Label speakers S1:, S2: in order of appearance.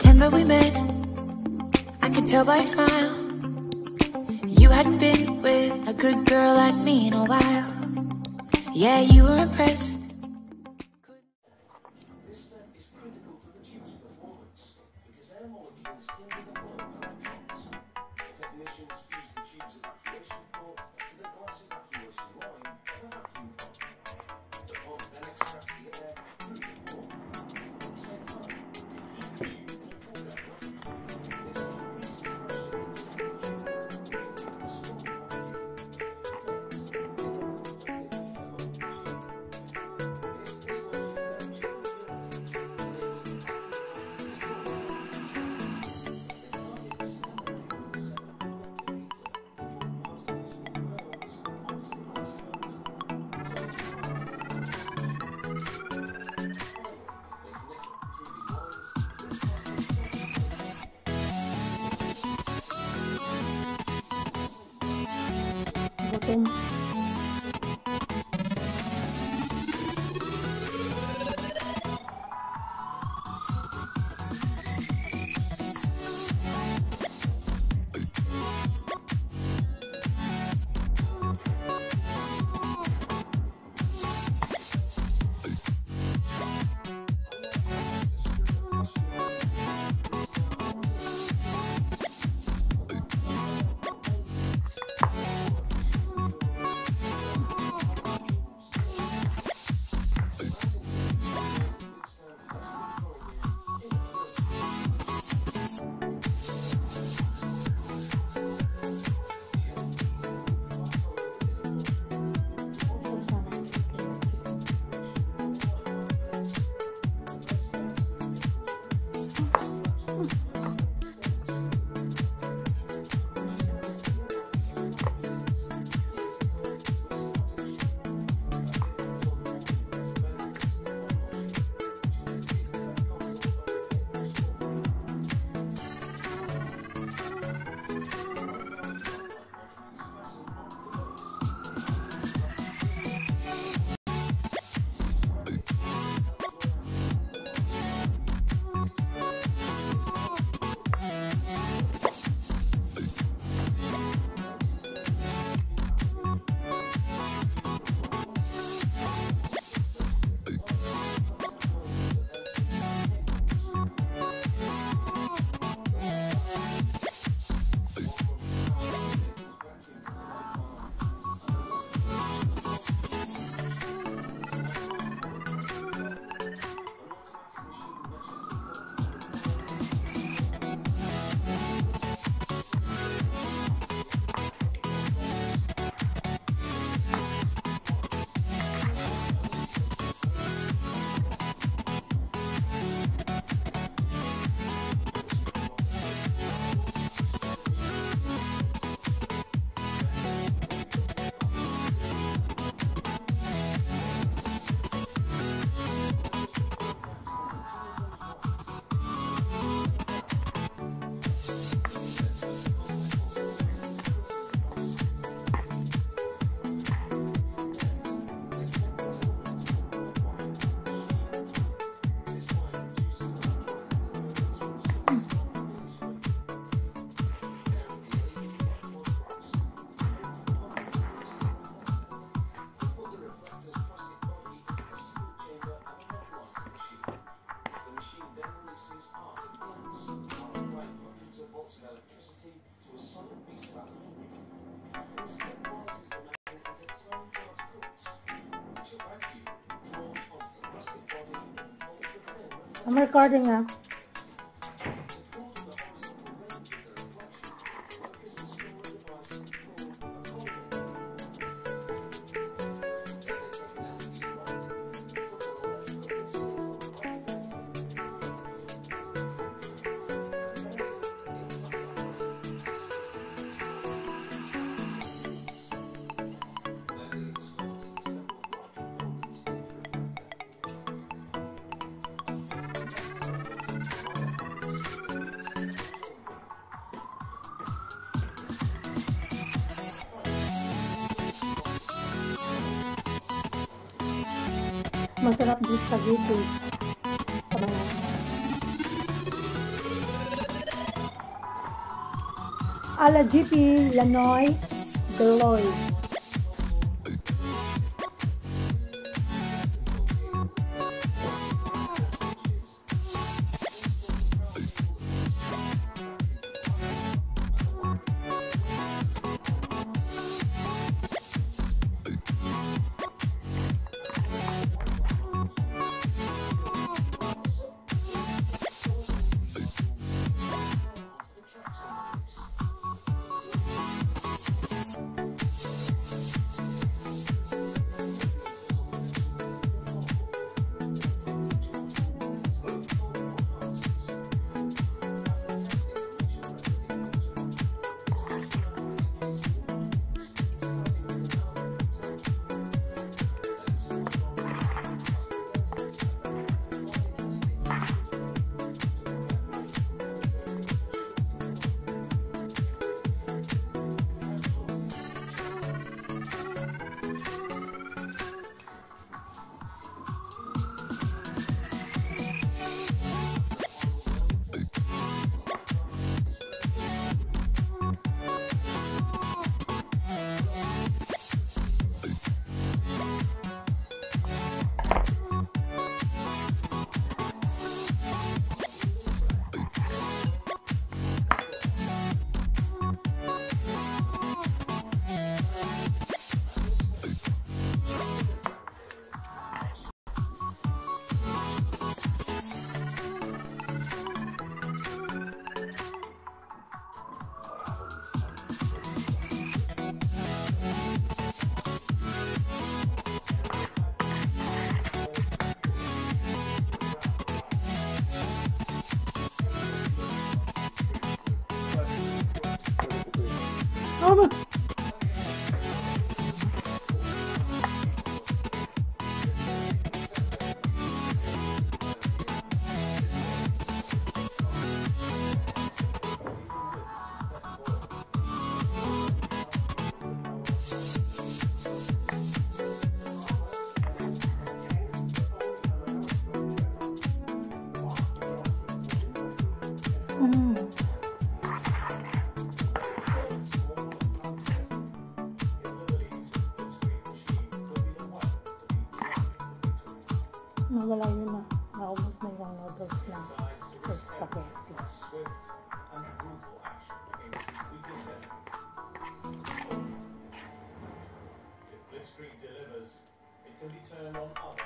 S1: September we met, I could tell by your smile. You hadn't been with a good girl like me in a while. Yeah, you were impressed.
S2: This step is critical to the tube's performance because air molecules hinder the flow of electrons. Technicians fuse the tube's evacuation port to the glass evacuation line of a vacuum pump. The pump then extracts the air through the port. At the same time, they heat the tube in a pull-down vacuum. This increases pressure inside the tube, creating a strong vacuum.
S3: Bottom. I'm recording now. Masarap di spaghetti. Kabangan. à la GP Lanoy Deloy. Oh, nawala yun na. Naubos na yung noodles na sa spaghetti.
S2: If Blitzkrieg delivers, it can be turned on up.